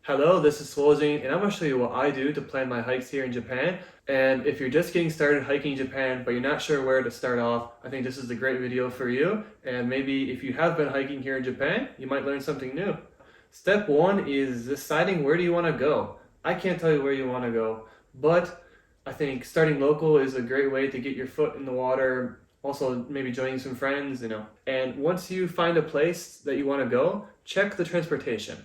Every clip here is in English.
Hello, this is Swojing, and I'm going to show you what I do to plan my hikes here in Japan. And if you're just getting started hiking in Japan, but you're not sure where to start off, I think this is a great video for you. And maybe if you have been hiking here in Japan, you might learn something new. Step one is deciding where do you want to go. I can't tell you where you want to go, but I think starting local is a great way to get your foot in the water. Also, maybe joining some friends. And once you find a place that you want to go, check the transportation.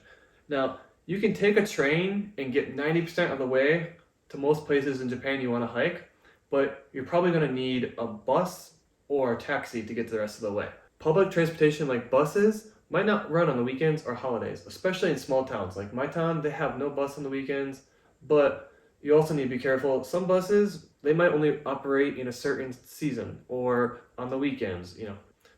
Now, you can take a train and get 90% of the way to most places in Japan you want to hike, but you're probably going to need a bus or a taxi to get to the rest of the way. Public transportation like buses might not run on the weekends or holidays, especially in small towns. Like my town, they have no bus on the weekends, but you also need to be careful. Some buses, they might only operate in a certain season or on the weekends.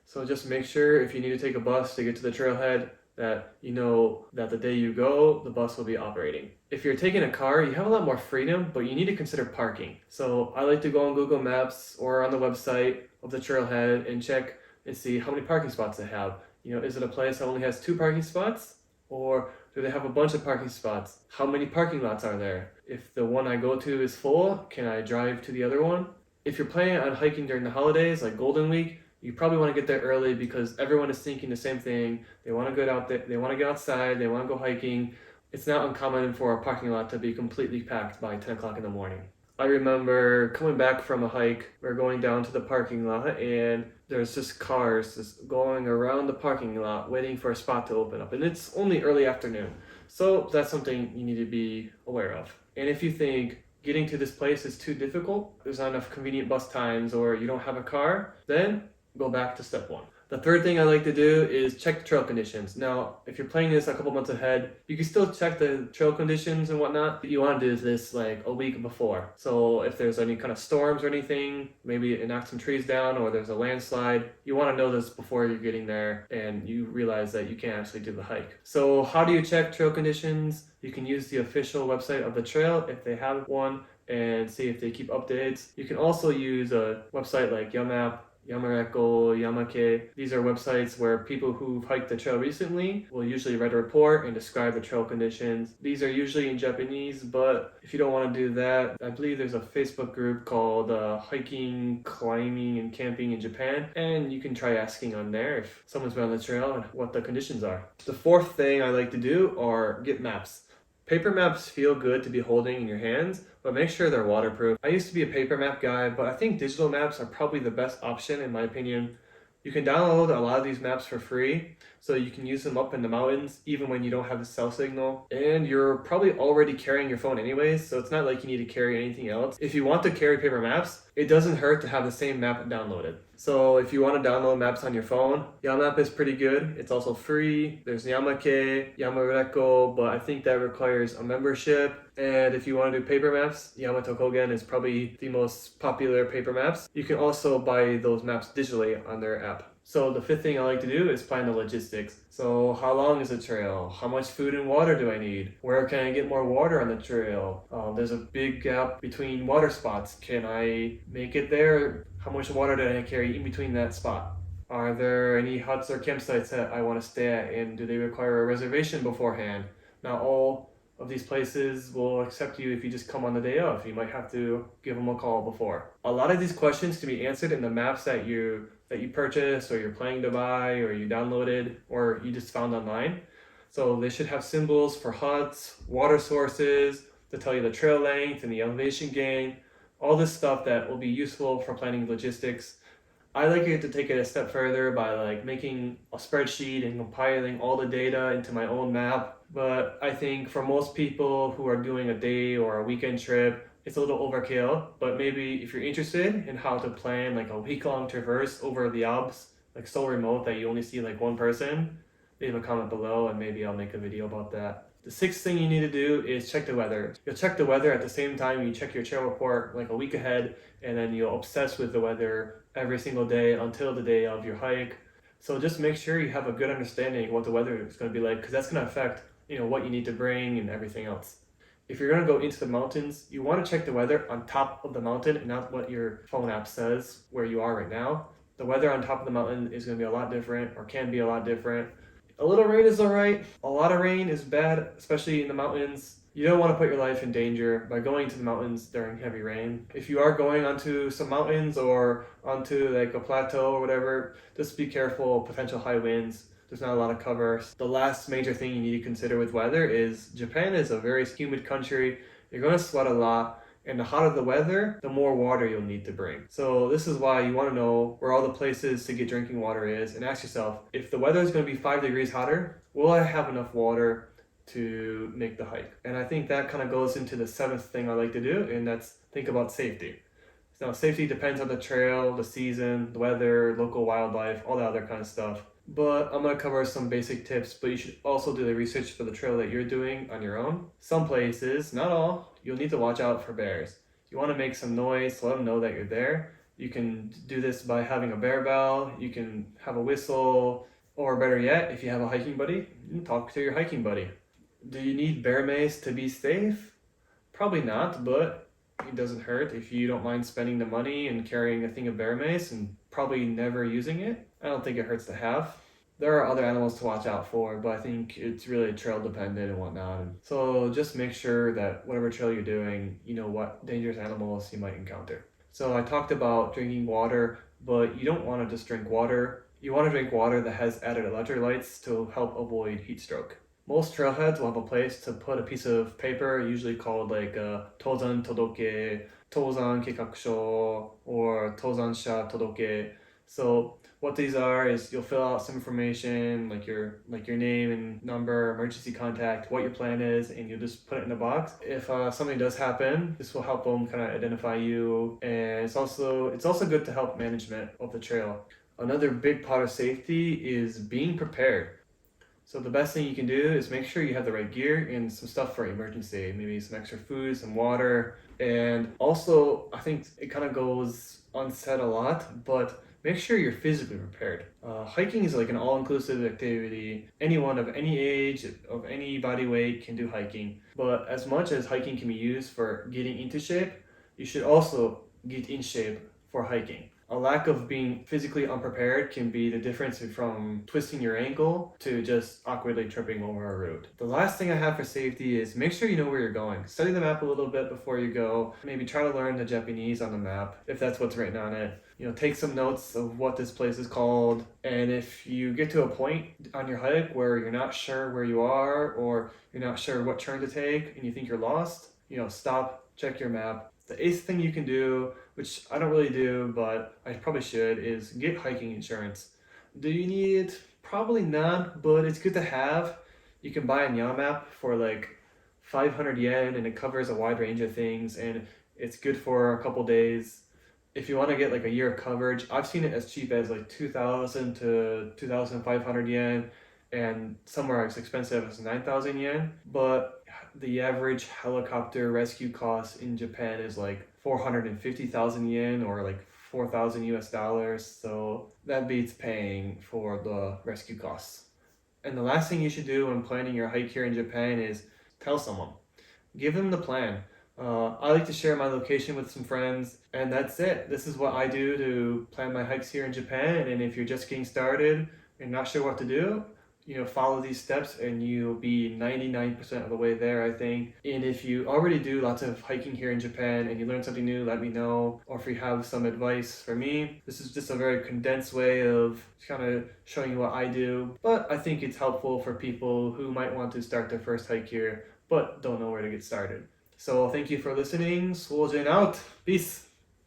So just make sure if you need to take a bus to get to the trailhead, that you know that the day you go, the bus will be operating. If you're taking a car, you have a lot more freedom, but you need to consider parking. So I like to go on Google Maps or on the website of the trailhead and check and see how many parking spots they have. Is it a place that only has 2 parking spots? Or do they have a bunch of parking spots? How many parking lots are there? If the one I go to is full, can I drive to the other one? If you're planning on hiking during the holidays, like Golden Week, you probably want to get there early because everyone is thinking the same thing. They want to get out there, they want to get outside, they want to go hiking. It's not uncommon for a parking lot to be completely packed by 10 o'clock in the morning. I remember coming back from a hike, we're going down to the parking lot and there's just cars just going around the parking lot waiting for a spot to open up. And it's only early afternoon. So that's something you need to be aware of. And if you think getting to this place is too difficult, there's not enough convenient bus times, or you don't have a car, then go back to step one. The third thing I like to do is check the trail conditions. Now, if you're planning this a couple months ahead, you can still check the trail conditions and whatnot, but you want to do this like a week before. So if there's any kind of storms or anything, maybe it knocks some trees down or there's a landslide, you want to know this before you're getting there and you realize that you can't actually do the hike. So how do you check trail conditions? You can use the official website of the trail if they have one and see if they keep updates. You can also use a website like Yamap, Yamareko, Yamake. These are websites where people who've hiked the trail recently will usually write a report and describe the trail conditions. These are usually in Japanese, but if you don't want to do that, I believe there's a Facebook group called Hiking, Climbing, and Camping in Japan, and you can try asking on there if someone's been on the trail and what the conditions are. The fourth thing I like to do are get maps. Paper maps feel good to be holding in your hands, but make sure they're waterproof. I used to be a paper map guy, but I think digital maps are probably the best option in my opinion. You can download a lot of these maps for free, so you can use them up in the mountains even when you don't have a cell signal. And you're probably already carrying your phone anyways, so it's not like you need to carry anything else. If you want to carry paper maps, it doesn't hurt to have the same map downloaded. So if you want to download maps on your phone, Yamap is pretty good. It's also free. There's Yamake, Yamareko, but I think that requires a membership. And if you want to do paper maps, Yamato Kogen is probably the most popular paper maps. You can also buy those maps digitally on their app. So the fifth thing I like to do is plan the logistics. So how long is the trail? How much food and water do I need? Where can I get more water on the trail? There's a big gap between water spots. Can I make it there? How much water did I carry in between that spot? Are there any huts or campsites that I want to stay at, and do they require a reservation beforehand? Not all of these places will accept you if you just come on the day of. You might have to give them a call before. A lot of these questions can be answered in the maps that you purchased or you're planning to buy or you downloaded or you just found online. So they should have symbols for huts, water sources, to tell you the trail length and the elevation gain, all this stuff that will be useful for planning logistics. I like it to take it a step further by making a spreadsheet and compiling all the data into my own map. But I think for most people who are doing a day or a weekend trip, it's a little overkill. But maybe if you're interested in how to plan a week-long traverse over the Alps, so remote that you only see one person, leave a comment below and maybe I'll make a video about that. The sixth thing you need to do is check the weather. You'll check the weather at the same time you check your trail report a week ahead, and then you'll obsess with the weather every single day until the day of your hike. So just make sure you have a good understanding of what the weather is going to be like, because that's going to affect what you need to bring and everything else. If you're going to go into the mountains, you want to check the weather on top of the mountain and not what your phone app says where you are right now. The weather on top of the mountain is going to be a lot different, or can be a lot different. A little rain is alright. A lot of rain is bad, especially in the mountains. You don't want to put your life in danger by going to the mountains during heavy rain. If you are going onto some mountains or onto like a plateau or whatever, just be careful of potential high winds. There's not a lot of cover. The last major thing you need to consider with weather is Japan is a very humid country. You're going to sweat a lot, and the hotter the weather, the more water you'll need to bring. So this is why you want to know where all the places to get drinking water is, and ask yourself, if the weather is going to be 5 degrees hotter, will I have enough water to make the hike? And I think that kind of goes into the 7th thing I like to do, and that's think about safety. Now, safety depends on the trail, the season, the weather, local wildlife, all that other kind of stuff. But I'm going to cover some basic tips, but you should also do the research for the trail that you're doing on your own. Some places, not all, you'll need to watch out for bears. You want to make some noise to let them know that you're there. You can do this by having a bear bell, you can have a whistle, or better yet, if you have a hiking buddy, you can talk to your hiking buddy. Do you need bear mace to be safe? Probably not, but it doesn't hurt if you don't mind spending the money and carrying a thing of bear mace and probably never using it. I don't think it hurts to have. There are other animals to watch out for, but I think it's really trail dependent and whatnot. So just make sure that whatever trail you're doing, you know what dangerous animals you might encounter. So I talked about drinking water, but you don't want to just drink water. You want to drink water that has added electrolytes to help avoid heat stroke. Most trailheads will have a place to put a piece of paper, usually called like Tozan Todoke, Tozan Kikakusho, or Tozansha Todoke. So what these are is you'll fill out some information like your name and number, emergency contact, what your plan is, and you'll just put it in a box. If something does happen, this will help them kind of identify you, and it's also good to help management of the trail. Another big part of safety is being prepared. So the best thing you can do is make sure you have the right gear and some stuff for emergency, maybe some extra food, some water, and also I think it kind of goes unsaid a lot, but make sure you're physically prepared. Hiking is like an all-inclusive activity. Anyone of any age, of any body weight can do hiking, but as much as hiking can be used for getting into shape, you should also get in shape for hiking. A lack of being physically unprepared can be the difference from twisting your ankle to just awkwardly tripping over a root. The last thing I have for safety is make sure you know where you're going. Study the map a little bit before you go. Maybe try to learn the Japanese on the map if that's what's written on it. Take some notes of what this place is called. And if you get to a point on your hike where you're not sure where you are or you're not sure what turn to take and you think you're lost, stop, check your map. The 8th thing you can do, which I don't really do, but I probably should, is get hiking insurance. Do you need it? Probably not, but it's good to have. You can buy a Yamap for like 500 yen, and it covers a wide range of things, and it's good for a couple days. If you want to get like a year of coverage, I've seen it as cheap as like 2,000 to 2,500 yen, and somewhere as expensive as 9,000 yen. But the average helicopter rescue cost in Japan is like 450,000 yen or like 4,000 US dollars. So that beats paying for the rescue costs. And the last thing you should do when planning your hike here in Japan is tell someone. Give them the plan. I like to share my location with some friends, and that's it. This is what I do to plan my hikes here in Japan. And if you're just getting started and not sure what to do, follow these steps and you'll be 99% of the way there, I think. And if you already do lots of hiking here in Japan and you learn something new, let me know. Or if you have some advice for me, this is just a very condensed way of kind of showing you what I do. But I think it's helpful for people who might want to start their first hike here, but don't know where to get started. So thank you for listening. Swoojin out. Peace.